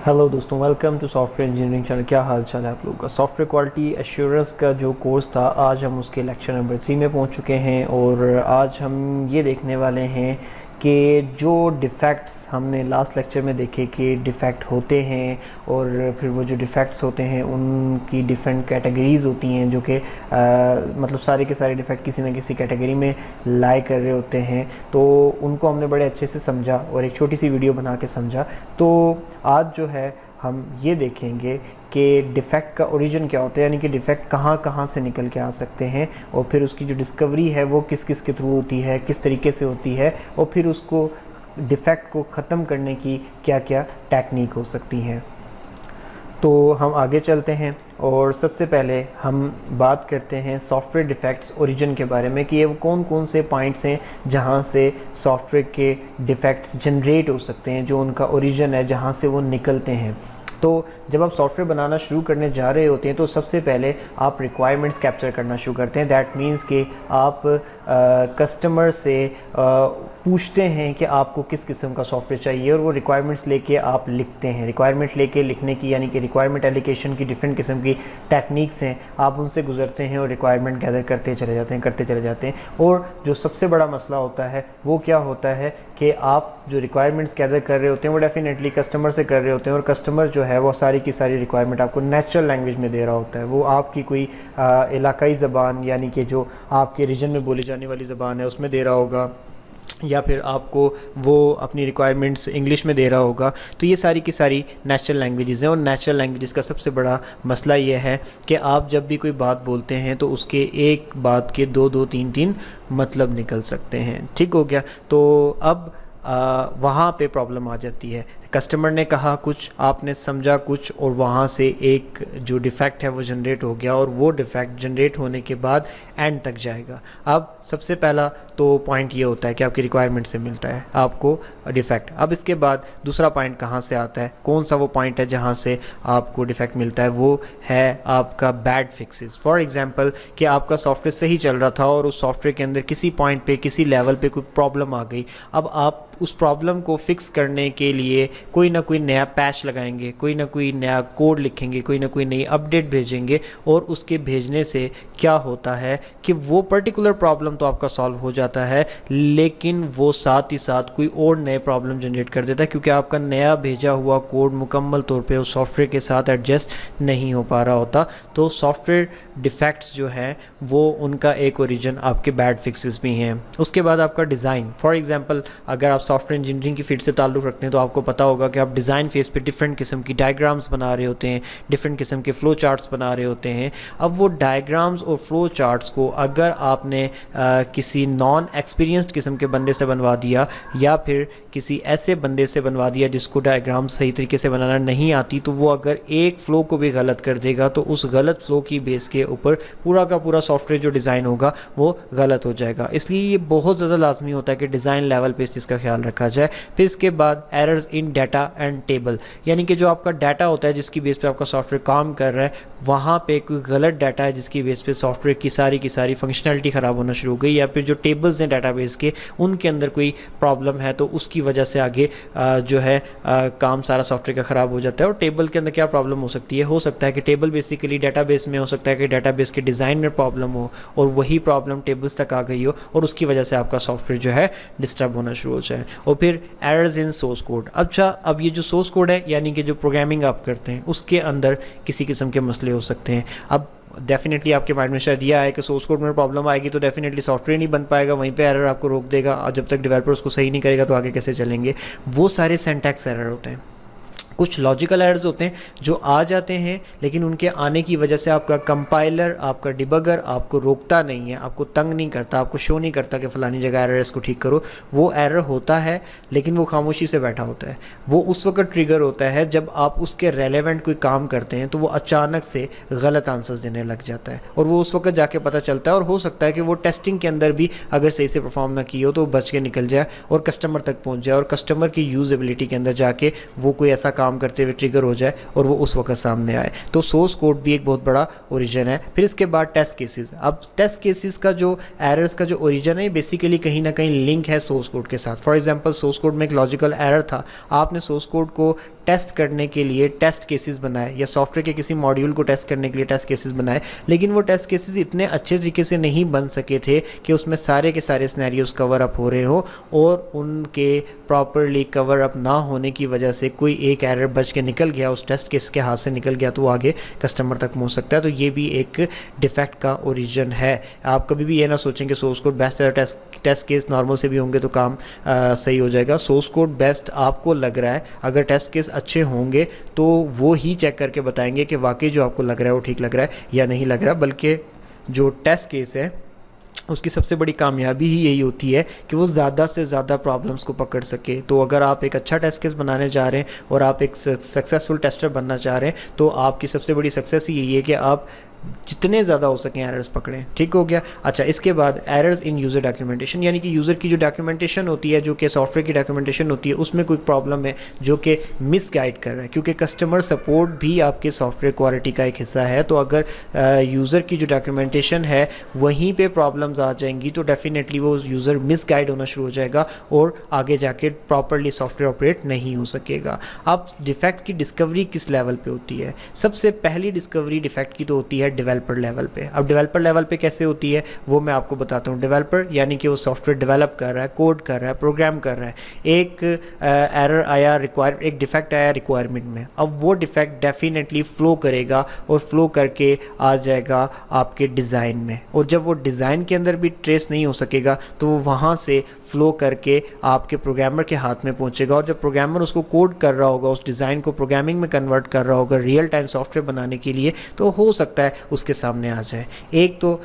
Hello दोस्तों, welcome to software engineering channel. क्या हाल चाल है आप लोगों का। सॉफ्टवेयर क्वालिटी एश्योरेंस का जो कोर्स था, आज हम उसके लेक्चर नंबर 3 में पहुंच चुके हैं और आज हम ये देखने वाले हैं कि जो डिफ़ेक्ट्स हमने लास्ट लेक्चर में देखे कि डिफ़ेक्ट होते हैं और फिर वो जो डिफ़ेक्ट्स होते हैं उनकी डिफरेंट कैटेगरीज़ होती हैं, जो कि मतलब सारे के सारे डिफ़ेक्ट किसी न किसी कैटेगरी में लाई कर रहे होते हैं। तो उनको हमने बड़े अच्छे से समझा और एक छोटी सी वीडियो बना के समझा। तो आज जो है हम ये देखेंगे कि डिफ़ेक्ट का ओरिजिन क्या होता है, यानी कि डिफ़ेक्ट कहाँ कहाँ से निकल के आ सकते हैं और फिर उसकी जो डिस्कवरी है वो किस किस के थ्रू होती है, किस तरीके से होती है, और फिर उसको डिफ़ेक्ट को ख़त्म करने की क्या क्या टेक्निक हो सकती हैं। तो हम आगे चलते हैं और सबसे पहले हम बात करते हैं सॉफ्टवेयर डिफ़ेक्ट्स ओरिजिन के बारे में कि ये कौन कौन से पॉइंट्स हैं जहाँ से सॉफ्टवेयर के डिफ़ेक्ट्स जनरेट हो सकते हैं, जो उनका ओरिजिन है, जहाँ से वो निकलते हैं। तो जब आप सॉफ्टवेयर बनाना शुरू करने जा रहे होते हैं तो सबसे पहले आप रिक्वायरमेंट्स कैप्चर करना शुरू करते हैं। दैट मीन्स कि आप कस्टमर से पूछते हैं कि आपको किस किस्म का सॉफ्टवेयर चाहिए और वो रिक्वायरमेंट्स लेके आप लिखते हैं। रिक्वायरमेंट लेके लिखने की, यानी कि रिक्वायरमेंट एलिकेशन की डिफरेंट किस्म की टेक्निक्स हैं, आप उनसे गुजरते हैं और रिक्वायरमेंट गैदर करते चले जाते हैं। और जो सबसे बड़ा मसला होता है वो क्या होता है कि आप जो रिक्वायरमेंट्स गैदर कर रहे होते हैं वो डेफिनेटली कस्टमर से कर रहे होते हैं और कस्टमर जो है वो सारी की सारी रिक्वायरमेंट आपको नेचुरल लैंग्वेज में दे रहा होता है। वो आपकी कोई इलाकाई ज़बान, यानी कि जो आपके रीजन में बोली जाने वाली ज़बान है उसमें दे रहा होगा, या फिर आपको वो अपनी रिक्वायरमेंट्स इंग्लिश में दे रहा होगा। तो ये सारी की सारी नेचुरल लैंग्वेजेस हैं और नेचुरल लैंग्वेजेस का सबसे बड़ा मसला ये है कि आप जब भी कोई बात बोलते हैं तो उसके एक बात के दो दो तीन तीन मतलब निकल सकते हैं। ठीक हो गया। तो अब वहाँ पे प्रॉब्लम आ जाती है। कस्टमर ने कहा कुछ, आपने समझा कुछ, और वहाँ से एक जो डिफ़ेक्ट है वो जनरेट हो गया और वो डिफ़ेक्ट जनरेट होने के बाद एंड तक जाएगा। अब सबसे पहला तो पॉइंट ये होता है कि आपकी रिक्वायरमेंट से मिलता है आपको डिफ़ेक्ट। अब इसके बाद दूसरा पॉइंट कहाँ से आता है, कौन सा वो पॉइंट है जहाँ से आपको डिफ़ेक्ट मिलता है, वो है आपका बैड फिक्सेस। फॉर एग्ज़ाम्पल कि आपका सॉफ्टवेयर सही चल रहा था और उस सॉफ्टवेयर के अंदर किसी पॉइंट पे, किसी लेवल पे कोई प्रॉब्लम आ गई। अब आप उस प्रॉब्लम को फिक्स करने के लिए कोई ना कोई नया पैच लगाएंगे, कोई ना कोई नया कोड लिखेंगे, कोई ना कोई नई अपडेट भेजेंगे, और उसके भेजने से क्या होता है कि वो पर्टिकुलर प्रॉब्लम तो आपका सॉल्व हो जाता है, लेकिन वो साथ ही साथ कोई और नए प्रॉब्लम जनरेट कर देता है, क्योंकि आपका नया भेजा हुआ कोड मुकम्मल तौर पे उस सॉफ्टवेयर के साथ एडजस्ट नहीं हो पा रहा होता। तो सॉफ्टवेयर डिफ़ेक्ट्स जो हैं वो उनका एक ओरिजिन आपके बैड फिक्सेस भी हैं। उसके बाद आपका डिज़ाइन। फॉर एग्जांपल अगर आप सॉफ्टवेयर इंजीनियरिंग की फील्ड से ताल्लुक़ रखते हैं तो आपको पता होगा कि आप डिज़ाइन फेस पे डिफरेंट किस्म की डायग्राम्स बना रहे होते हैं, डिफरेंट किस्म के फ़्लो चार्ट्स बना रहे होते हैं। अब वो डायग्राम्स और फ़्लो चार्ट्स को अगर आपने किसी नॉन एक्सपीरियंस्ड किस्म के बंदे से बनवा दिया, या फिर किसी ऐसे बंदे से बनवा दिया जिसको डायग्राम सही तरीके से बनाना नहीं आती, तो वो अगर एक फ़्लो को भी गलत कर देगा तो उस गलत फ़्लो की बेस के ऊपर पूरा का पूरा सॉफ्टवेयर जो डिज़ाइन होगा वो गलत हो जाएगा। इसलिए ये बहुत ज़्यादा लाजमी होता है कि डिज़ाइन लेवल पे इस चीज़ का ख्याल रखा जाए। फिर इसके बाद errors in data and table, यानी कि जो आपका डाटा होता है जिसकी बेस पे आपका सॉफ्टवेयर काम कर रहा है, वहाँ पे कोई गलत डाटा है जिसकी बेस पे सॉफ्टवेयर की सारी फंक्शनलिटी ख़राब होना शुरू हो गई, या फिर जो टेबल्स हैं डाटाबेस के उनके अंदर कोई प्रॉब्लम है तो उसकी वजह से आगे जो है काम सारा सॉफ्टवेयर का ख़राब हो जाता है। और टेबल के अंदर क्या प्रॉब्लम हो सकती है? हो सकता है कि टेबल बेसिकली डाटाबेस में, हो सकता है कि डाटाबेस के डिज़ाइन में प्रॉब्लम हो और वही प्रॉब्लम टेबल्स तक आ गई हो और उसकी वजह से आपका सॉफ्टवेयर जो है डिस्टर्ब होना शुरू हो जाए। और फिर एरर्स इन सोर्स कोड। अच्छा, अब ये जो सोर्स कोड है, यानी कि जो प्रोग्रामिंग आप करते हैं उसके अंदर किसी किस्म के मसले हो सकते हैं। अब डेफिनेटली आपके माइंड में शायद यह आए कि सोर्स कोड में प्रॉब्लम आएगी तो डेफिनेटली सॉफ्टवेयर नहीं बन पाएगा, वहीं पे एरर आपको रोक देगा, और जब तक डेवलपर उसको सही नहीं करेगा तो आगे कैसे चलेंगे। वो सारे सिंटैक्स एरर होते हैं। कुछ लॉजिकल एरर्स होते हैं जो आ जाते हैं, लेकिन उनके आने की वजह से आपका कंपाइलर, आपका डिबगर आपको रोकता नहीं है, आपको तंग नहीं करता, आपको शो नहीं करता कि फ़लानी जगह एरर है, इसको ठीक करो। वो एरर होता है लेकिन वो खामोशी से बैठा होता है। वो उस वक्त ट्रिगर होता है जब आप उसके रेलेवेंट कोई काम करते हैं तो वो अचानक से गलत आंसर्स देने लग जाता है, और वो उस वक्त जाके पता चलता है। और हो सकता है कि वो टेस्टिंग के अंदर भी अगर सही से परफॉर्म ना की हो तो बच के निकल जाए और कस्टमर तक पहुँच जाए, और कस्टमर की यूज़ेबिलिटी के अंदर जाके वो कोई ऐसा काम करते हुए ट्रिगर हो जाए और वो उस वक्त सामने आए। तो सोर्स कोड भी एक बहुत बड़ा ओरिजिन है। फिर इसके बाद टेस्ट केसेस। अब टेस्ट केसेस का जो एरर्स का जो ओरिजिन है बेसिकली कहीं ना कहीं लिंक है सोर्स कोड के साथ। फॉर एग्जांपल सोर्स कोड में एक लॉजिकल एरर था, आपने सोर्स कोड को टेस्ट करने के लिए टेस्ट केसेस बनाए या सॉफ्टवेयर के किसी मॉड्यूल को टेस्ट करने के लिए टेस्ट केसेस बनाए, लेकिन वो टेस्ट केसेस इतने अच्छे तरीके से नहीं बन सके थे कि उसमें सारे के सारे सिनेरियोज कवर अप हो रहे हो, और उनके प्रॉपरली कवर अप ना होने की वजह से कोई एक एरर बच के निकल गया, उस टेस्ट केस के हाथ से निकल गया, तो वो आगे कस्टमर तक पहुंच सकता है। तो ये भी एक डिफेक्ट का ओरिजिन है। आप कभी भी ये ना सोचें कि सोर्स कोड बेस्ट है, टेस्ट केस नॉर्मल से भी होंगे तो काम सही हो जाएगा। सोर्स कोड बेस्ट आपको लग रहा है, अगर टेस्ट केस अच्छे होंगे तो वो ही चेक करके बताएंगे कि वाकई जो आपको लग रहा है वो ठीक लग रहा है या नहीं लग रहा। बल्कि जो टेस्ट केस है उसकी सबसे बड़ी कामयाबी ही यही होती है कि वो ज़्यादा से ज़्यादा प्रॉब्लम्स को पकड़ सके। तो अगर आप एक अच्छा टेस्ट केस बनाने जा रहे हैं और आप एक सक्सेसफुल टेस्टर बनना चाह रहे हैं, तो आपकी सबसे बड़ी सक्सेस ही यही है कि आप जितने ज़्यादा हो सकें एरर्स पकड़ें। ठीक हो गया। अच्छा, इसके बाद एरर्स इन यूज़र डॉक्यूमेंटेशन, यानी कि यूज़र की जो डॉक्यूमेंटेशन होती है, जो कि सॉफ्टवेयर की डॉक्यूमेंटेशन होती है, उसमें कोई प्रॉब्लम है जो कि मिसगाइड कर रहा है, क्योंकि कस्टमर सपोर्ट भी आपके सॉफ्टवेयर क्वालिटी का एक हिस्सा है। तो अगर यूज़र की जो डॉक्यूमेंटेशन है वहीं पे प्रॉब्लम्स आ जाएंगी तो डेफिनेटली वो यूज़र मिसगाइड होना शुरू हो जाएगा और आगे जाके प्रॉपरली सॉफ्टवेयर ऑपरेट नहीं हो सकेगा। अब डिफेक्ट की डिस्कवरी किस लेवल पे होती है? सबसे पहली डिस्कवरी डिफेक्ट की तो होती है डेवलपर लेवल पे। अब डेवलपर लेवल पे कैसे होती है वो मैं आपको बताता हूँ। डेवलपर यानी कि वो सॉफ्टवेयर डेवलप कर रहा है, कोड कर रहा है, प्रोग्राम कर रहा है। एक एरर आया, एक डिफेक्ट आया रिक्वायरमेंट में, अब वो डिफेक्ट डेफिनेटली फ्लो करेगा और फ्लो करके आ जाएगा आपके डिज़ाइन में, और जब वो डिज़ाइन के अंदर भी ट्रेस नहीं हो सकेगा तो वो वहाँ से फ्लो करके आपके प्रोग्रामर के हाथ में पहुँचेगा, और जब प्रोग्रामर उसको कोड कर रहा होगा, उस डिज़ाइन को प्रोग्रामिंग में कन्वर्ट कर रहा होगा रियल टाइम सॉफ्टवेयर बनाने के लिए, तो हो सकता है उसके सामने आ जाए। एक तो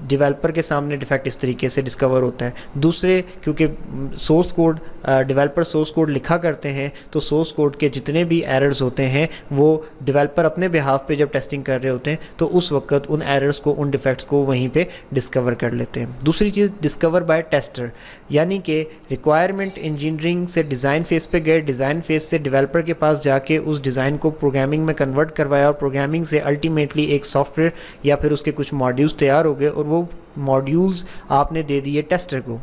डेवलपर के सामने डिफेक्ट इस तरीके से डिस्कवर होता है। दूसरे, क्योंकि source code developer source code लिखा करते हैं, तो सोर्स कोड के जितने भी एरर्स होते हैं वो डेवलपर अपने बिहाफ पे जब टेस्टिंग कर रहे होते हैं तो उस वक्त उन एरर्स को, उन डिफेक्ट्स को वहीं पे डिस्कवर कर लेते हैं। दूसरी चीज़, डिस्कवर बाय टेस्टर, यानी कि रिक्वायरमेंट इंजीनियरिंग से डिज़ाइन फेज पे गए, डिज़ाइन फेज से डेवलपर के पास जाके उस डिज़ाइन को प्रोग्रामिंग में कन्वर्ट करवाया, और प्रोग्रामिंग से अल्टीमेटली एक सॉफ्टवेयर या फिर उसके कुछ मॉड्यूल्स तैयार हो गए, और वो मॉड्यूल्स आपने दे दिए टेस्टर को।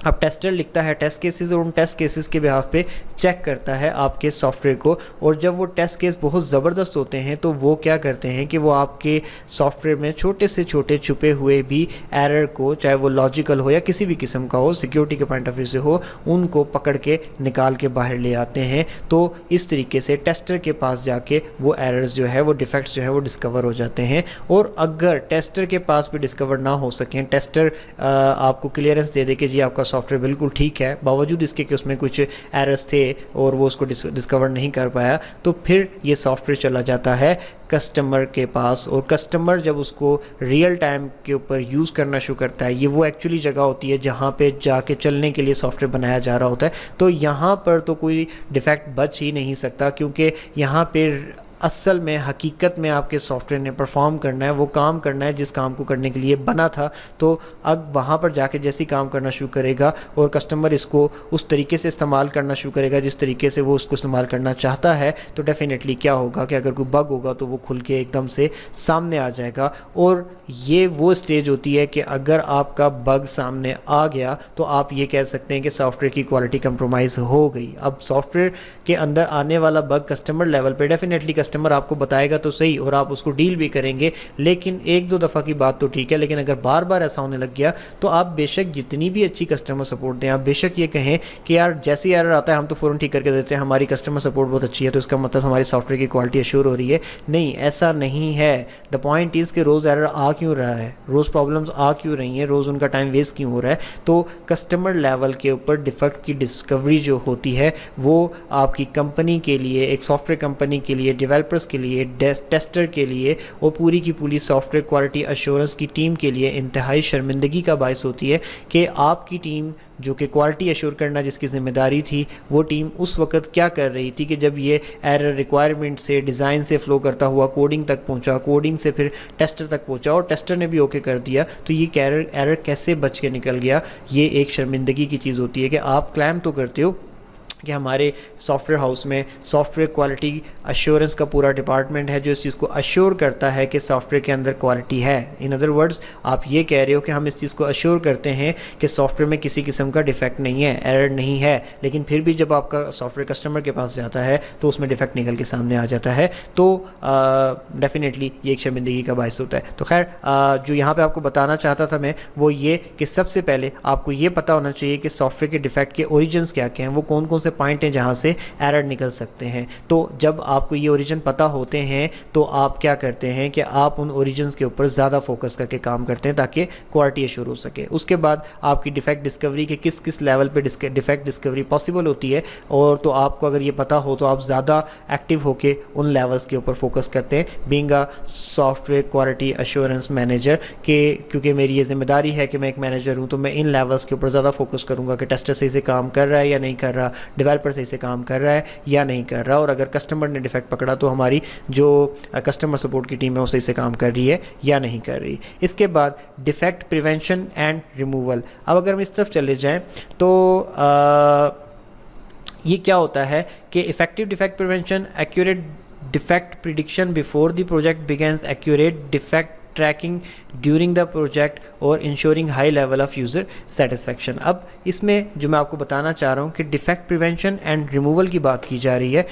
अब टेस्टर लिखता है टेस्ट केसेस और उन टेस्ट केसेस के बिहाफ पे चेक करता है आपके सॉफ्टवेयर को, और जब वो टेस्ट केस बहुत ज़बरदस्त होते हैं तो वो क्या करते हैं कि वो आपके सॉफ्टवेयर में छोटे से छोटे छुपे हुए भी एरर को, चाहे वो लॉजिकल हो या किसी भी किस्म का हो, सिक्योरिटी के पॉइंट ऑफ व्यू से हो, उनको पकड़ के निकाल के बाहर ले आते हैं। तो इस तरीके से टेस्टर के पास जाके वो एरर्स जो है, वो डिफेक्ट्स जो है वो डिस्कवर हो जाते हैं। और अगर टेस्टर के पास भी डिस्कवर ना हो सकें, टेस्टर आपको क्लियरेंस दे दे कि जी आपका सॉफ्टवेयर बिल्कुल ठीक है, बावजूद इसके कि उसमें कुछ एरर्स थे और वो उसको डिस्कवर नहीं कर पाया, तो फिर ये सॉफ्टवेयर चला जाता है कस्टमर के पास, और कस्टमर जब उसको रियल टाइम के ऊपर यूज़ करना शुरू करता है, ये वो एक्चुअली जगह होती है जहाँ पे जाके चलने के लिए सॉफ्टवेयर बनाया जा रहा होता है, तो यहाँ पर तो कोई डिफेक्ट बच ही नहीं सकता, क्योंकि यहाँ पे असल में हकीकत में आपके सॉफ्टवेयर ने परफॉर्म करना है, वो काम करना है जिस काम को करने के लिए बना था। तो अब वहाँ पर जाके जैसे काम करना शुरू करेगा और कस्टमर इसको उस तरीके से इस्तेमाल करना शुरू करेगा जिस तरीके से वो उसको इस्तेमाल करना चाहता है, तो डेफिनेटली क्या होगा कि अगर कोई बग होगा तो वो खुल के एकदम से सामने आ जाएगा। और ये वो स्टेज होती है कि अगर आपका बग सामने आ गया तो आप ये कह सकते हैं कि सॉफ्टवेयर की क्वालिटी कंप्रोमाइज़ हो गई। अब सॉफ्टवेयर के अंदर आने वाला बग कस्टमर लेवल पे डेफिनेटली कस्टमर आपको बताएगा तो सही, और आप उसको डील भी करेंगे, लेकिन एक दो दफ़ा की बात तो ठीक है, लेकिन अगर बार बार ऐसा होने लग गया तो आप बेशक जितनी भी अच्छी कस्टमर सपोर्ट दें, आप बेशक ये कहें कि यार जैसे ही एरर आता है हम तो फ़ौरन ठीक करके देते हैं, हमारी कस्टमर सपोर्ट बहुत अच्छी है तो इसका मतलब हमारी सॉफ्टवेयर की क्वालिटी अश्योर हो रही है। नहीं, ऐसा नहीं है। द पॉइंट इज़ कि रोज़ एरर आ क्यों रहा है, रोज़ प्रॉब्लम्स आ क्यों रही हैं, रोज़ उनका टाइम वेस्ट क्यों हो रहा है। तो कस्टमर लेवल के ऊपर डिफेक्ट की डिस्कवरी जो होती है वो आपकी कंपनी के लिए, एक सॉफ्टवेयर कंपनी के लिए, डेवलपर्स के लिए, टेस्टर के लिए और पूरी की पूरी सॉफ्टवेयर क्वालिटी अश्योरेंस की टीम के लिए इंतहाई शर्मिंदगी का बायस होती है कि आपकी टीम जो कि क्वालिटी अश्योर करना जिसकी ज़िम्मेदारी थी, वो टीम उस वक्त क्या कर रही थी कि जब ये एरर रिक्वायरमेंट से, डिज़ाइन से फ़्लो करता हुआ कोडिंग तक पहुंचा, कोडिंग से फिर टेस्टर तक पहुंचा और टेस्टर ने भी ओके कर दिया, तो ये एरर कैसे बच के निकल गया। ये एक शर्मिंदगी की चीज़ होती है कि आप क्लेम तो करते हो कि हमारे सॉफ्टवेयर हाउस में सॉफ्टवेयर क्वालिटी अश्योरेंस का पूरा डिपार्टमेंट है जो इस चीज़ को अश्योर करता है कि सॉफ्टवेयर के अंदर क्वालिटी है। इन अदर वर्ड्स आप ये कह रहे हो कि हम इस चीज़ को अश्योर करते हैं कि सॉफ्टवेयर में किसी किस्म का डिफेक्ट नहीं है, एरर नहीं है, लेकिन फिर भी जब आपका सॉफ्टवेयर कस्टमर के पास जाता है तो उसमें डिफेक्ट निकल के सामने आ जाता है, तो डेफिनेटली ये एक शर्मिंदगी का बायस होता है। तो खैर जो यहाँ पर आपको बताना चाहता था मैं वो ये कि सबसे पहले आपको ये पता होना चाहिए कि सॉफ्टवेयर के डिफेक्ट के ओरिजिन्स क्या क्या हैं, वो कौन कौन से पॉइंट हैं जहाँ से एरर निकल सकते हैं। तो जब आपको ये ओरिजिन पता होते हैं तो आप क्या करते हैं कि आप उन ओरिजिन्स के ऊपर ज़्यादा फोकस करके काम करते हैं ताकि क्वालिटी एश्योर हो सके। उसके बाद आपकी डिफेक्ट डिस्कवरी के किस किस लेवल पे डिफेक्ट डिस्कवरी पॉसिबल होती है, और तो आपको अगर ये पता हो तो आप ज़्यादा एक्टिव होकर उन लेवल्स के ऊपर फोकस करते हैं। Being a software quality assurance manager के, क्योंकि मेरी ये जिम्मेदारी है कि मैं एक मैनेजर हूँ, तो मैं इन लेवल्स के ऊपर ज़्यादा फोकस करूँगा कि टेस्टर सही से काम कर रहा है या नहीं कर रहा, डेवलपर सही से काम कर रहा है या नहीं कर रहा, और अगर कस्टमर ने डिफेक्ट पकड़ा तो हमारी जो कस्टमर सपोर्ट की टीम है वो सही से काम कर रही है या नहीं कर रही। इसके बाद डिफेक्ट प्रिवेंशन एंड रिमूवल। अब अगर हम इस तरफ चले जाएं तो ये क्या होता है कि effective defect prevention, accurate defect prediction before the project begins, accurate defect tracking during the project और ensuring high level of user satisfaction. अब इसमें जो मैं आपको बताना चाह रहा हूँ कि डिफेक्ट प्रिवेंशन एंड रिमूवल की बात की जा रही है,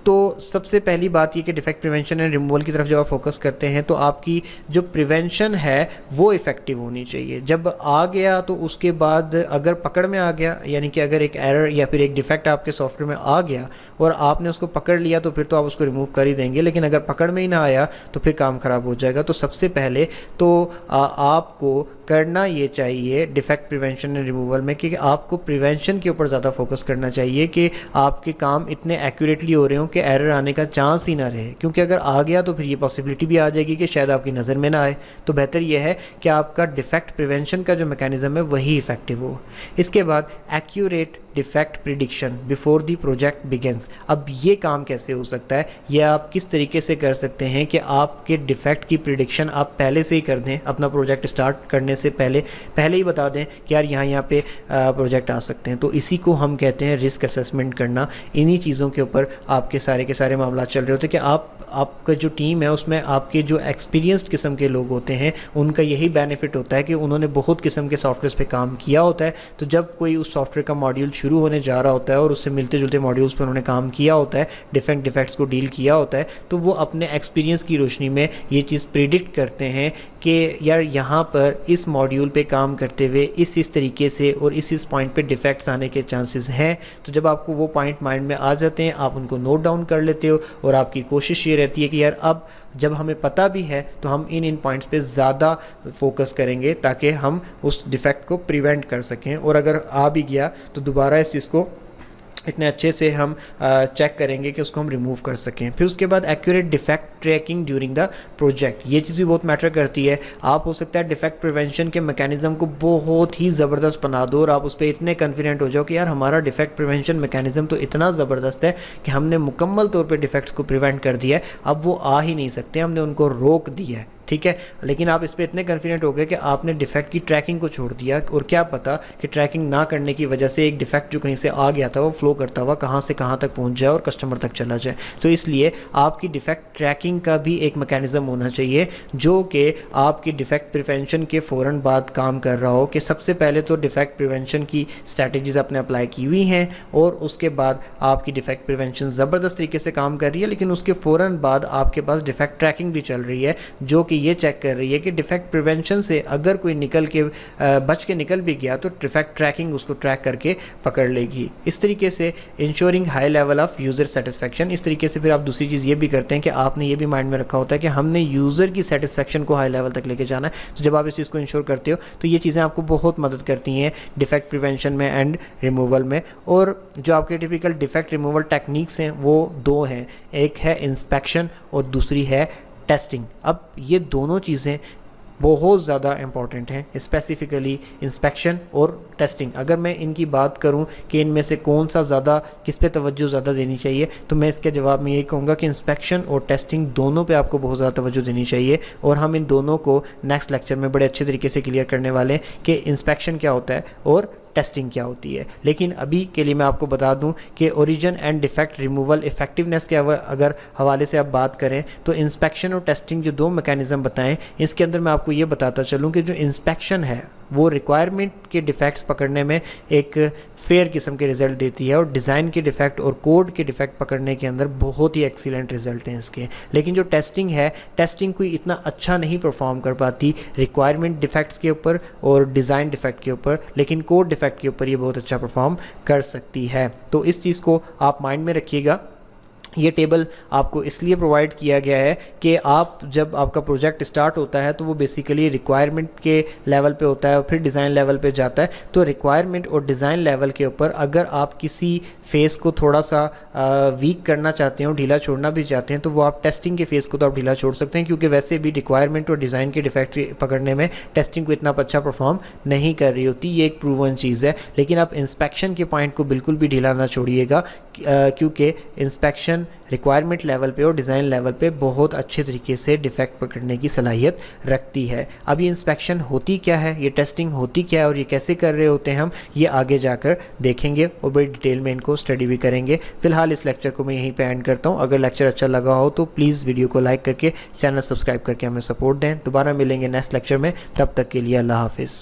तो सबसे पहली बात ये कि डिफेक्ट प्रिवेंशन एंड रिमूवल की तरफ जब आप फोकस करते हैं तो आपकी जो प्रिवेंशन है वो इफ़ेक्टिव होनी चाहिए। जब आ गया तो उसके बाद अगर पकड़ में आ गया, यानी कि अगर एक एरर या फिर एक डिफेक्ट आपके सॉफ्टवेयर में आ गया और आपने उसको पकड़ लिया तो फिर तो आप उसको रिमूव कर ही देंगे, लेकिन अगर पकड़ में ही ना आया तो फिर काम ख़राब हो जाएगा। तो सबसे पहले तो आपको करना ये चाहिए डिफेक्ट प्रिवेंशन एंड रिमूवल में कि आपको प्रिवेंशन के ऊपर ज़्यादा फोकस करना चाहिए कि आपके काम इतने एक्यूरेटली हो रहे हों कि एरर आने का चांस ही ना रहे, क्योंकि अगर आ गया तो फिर ये पॉसिबिलिटी भी आ जाएगी कि शायद आपकी नज़र में ना आए। तो बेहतर यह है कि आपका डिफेक्ट प्रिवेंशन का जो मैकेनिज़्म है वही इफ़ेक्टिव हो। इसके बाद accurate defect prediction before the project begins. अब ये काम कैसे हो सकता है, ये आप किस तरीके से कर सकते हैं कि आपके डिफेक्ट की प्रिडिक्शन आप पहले से ही कर दें, अपना प्रोजेक्ट स्टार्ट करने से पहले ही बता दें कि यार यहाँ पे प्रोजेक्ट आ सकते हैं। तो इसी को हम कहते हैं रिस्क असेसमेंट करना। इन्हीं चीज़ों के ऊपर आपके सारे मामला चल रहे होते हैं कि आपका जो टीम है उसमें आपके जो एक्सपीरियंस्ड किस्म के लोग होते हैं उनका यही बेनिफिट होता है कि उन्होंने बहुत किस्म के सॉफ्टवेयर पे काम किया होता है। तो जब कोई उस सॉफ्टवेयर का मॉड्यूल शुरू होने जा रहा होता है और उससे मिलते जुलते मॉड्यूल्स पर उन्होंने काम किया होता है, डिफेक्ट्स को डील किया होता है, तो वो अपने एक्सपीरियंस की रोशनी में ये चीज़ प्रिडिक्ट करते हैं कि यार यहाँ पर इस मॉड्यूल पे काम करते हुए इस तरीके से और इस पॉइंट पे डिफेक्ट्स आने के चांसेस हैं। तो जब आपको वो पॉइंट माइंड में आ जाते हैं आप उनको नोट डाउन कर लेते हो और आपकी कोशिश ये रहती है कि यार अब जब हमें पता भी है तो हम इन पॉइंट्स पे ज़्यादा फोकस करेंगे ताकि हम उस डिफेक्ट को प्रिवेंट कर सकें, और अगर आ भी गया तो दोबारा इस चीज़ को इतने अच्छे से हम चेक करेंगे कि उसको हम रिमूव कर सकें। फिर उसके बाद accurate defect tracking during the project, ये चीज़ भी बहुत मैटर करती है। आप हो सकता है डिफेक्ट प्रिवेंशन के मैकेनिज़्म को बहुत ही ज़बरदस्त बना दो और आप उस पर इतने कॉन्फिडेंट हो जाओ कि यार हमारा डिफेक्ट प्रिवेंशन मैकेनिज़्म तो इतना ज़बरदस्त है कि हमने मुकम्मल तौर पर डिफेक्ट्स को प्रिवेंट कर दिया है, अब वो आ ही नहीं सकते, हमने उनको रोक दिया है, ठीक है। लेकिन आप इस पर इतने कॉन्फिडेंट हो गए कि आपने डिफेक्ट की ट्रैकिंग को छोड़ दिया, और क्या पता कि ट्रैकिंग ना करने की वजह से एक डिफेक्ट जो कहीं से आ गया था वो फ्लो करता हुआ कहाँ से कहाँ तक पहुँच जाए और कस्टमर तक चला जाए। तो इसलिए आपकी डिफेक्ट ट्रैकिंग का भी एक मैकेनिज़्म होना चाहिए जो कि आपकी डिफेक्ट प्रिवेंशन के फ़ौरन बाद काम कर रहा हो, कि सबसे पहले तो डिफेक्ट प्रिवेंशन की स्ट्रैटेजीज़ आपने अप्लाई की हुई हैं और उसके बाद आपकी डिफेक्ट प्रिवेंशन ज़बरदस्त तरीके से काम कर रही है, लेकिन उसके फ़ौरन बाद आपके पास डिफेक्ट ट्रैकिंग भी चल रही है जो कि ये चेक कर रही है कि डिफेक्ट प्रिवेंशन से अगर कोई निकल के बच के निकल भी गया तो डिफेक्ट ट्रैकिंग उसको ट्रैक करके पकड़ लेगी। इस तरीके से ensuring high level of user satisfaction. इस तरीके से फिर आप दूसरी चीज़ ये भी करते हैं कि आपने ये भी माइंड में रखा होता है कि हमने यूज़र की सेटिस्फेक्शन को हाई लेवल तक लेके जाना है। तो जब आप इस चीज़ को इंश्योर करते हो तो ये चीज़ें आपको बहुत मदद करती हैं डिफेक्ट प्रिवेंशन में एंड रिमूवल में। और जो आपके टिपिकल डिफेक्ट रिमूवल टेक्निक्स हैं वो दो हैं, एक है इंस्पेक्शन और दूसरी है टेस्टिंग। अब ये दोनों चीज़ें बहुत ज़्यादा इंपॉर्टेंट हैं, स्पेसिफ़िकली इंस्पेक्शन और टेस्टिंग। अगर मैं इनकी बात करूं कि इनमें से कौन सा ज़्यादा, किस पे तवज्जो ज़्यादा देनी चाहिए, तो मैं इसके जवाब में यही कहूँगा कि इंस्पेक्शन और टेस्टिंग दोनों पे आपको बहुत ज़्यादा तवज्जो देनी चाहिए। और हम इन दोनों को नेक्स्ट लेक्चर में बड़े अच्छे तरीके से क्लियर करने वाले हैं कि इंस्पेक्शन क्या होता है और टेस्टिंग क्या होती है। लेकिन अभी के लिए मैं आपको बता दूं कि origin and defect removal effectiveness के अगर हवाले से आप बात करें तो इंस्पेक्शन और टेस्टिंग जो दो मैकेनिज्म बताएं, इसके अंदर मैं आपको ये बताता चलूँ कि जो इंस्पेक्शन है वो रिक्वायरमेंट के डिफेक्ट्स पकड़ने में एक फेयर किस्म के रिज़ल्ट देती है और डिज़ाइन के डिफेक्ट और कोड के डिफेक्ट पकड़ने के अंदर बहुत ही एक्सीलेंट रिजल्ट हैं इसके। लेकिन जो टेस्टिंग है, टेस्टिंग कोई इतना अच्छा नहीं परफॉर्म कर पाती रिक्वायरमेंट डिफेक्ट्स के ऊपर और डिज़ाइन डिफेक्ट के ऊपर, लेकिन कोड डिफेक्ट के ऊपर ये बहुत अच्छा परफॉर्म कर सकती है। तो इस चीज़ को आप माइंड में रखिएगा। ये टेबल आपको इसलिए प्रोवाइड किया गया है कि आप जब आपका प्रोजेक्ट स्टार्ट होता है तो वो बेसिकली रिक्वायरमेंट के लेवल पे होता है और फिर डिज़ाइन लेवल पे जाता है। तो रिक्वायरमेंट और डिज़ाइन लेवल के ऊपर अगर आप किसी फेज़ को थोड़ा सा वीक करना चाहते हो, ढीला छोड़ना भी चाहते हैं, तो वो आप टेस्टिंग के फेज़ को तो आप ढीला छोड़ सकते हैं, क्योंकि वैसे भी रिक्वायरमेंट और डिज़ाइन के डिफेक्ट पकड़ने में टेस्टिंग को इतना अच्छा परफॉर्म नहीं कर रही होती। ये एक प्रूवन चीज़ है। लेकिन आप इंस्पेक्शन के पॉइंट को बिल्कुल भी ढीला ना छोड़िएगा, क्योंकि इंस्पेक्शन रिक्वायरमेंट लेवल पे और डिज़ाइन लेवल पे बहुत अच्छे तरीके से डिफेक्ट पकड़ने की सलाहियत रखती है। अब ये इंस्पेक्शन होती क्या है, ये टेस्टिंग होती क्या है और ये कैसे कर रहे होते हैं हम, ये आगे जाकर देखेंगे और बड़ी डिटेल में इनको स्टडी भी करेंगे। फिलहाल इस लेक्चर को मैं यहीं पे एंड करता हूँ। अगर लेक्चर अच्छा लगा हो तो प्लीज़ वीडियो को लाइक करके चैनल सब्सक्राइब करके हमें सपोर्ट दें। दोबारा मिलेंगे नेक्स्ट लेक्चर में, तब तक के लिए अल्लाह हाफिज़।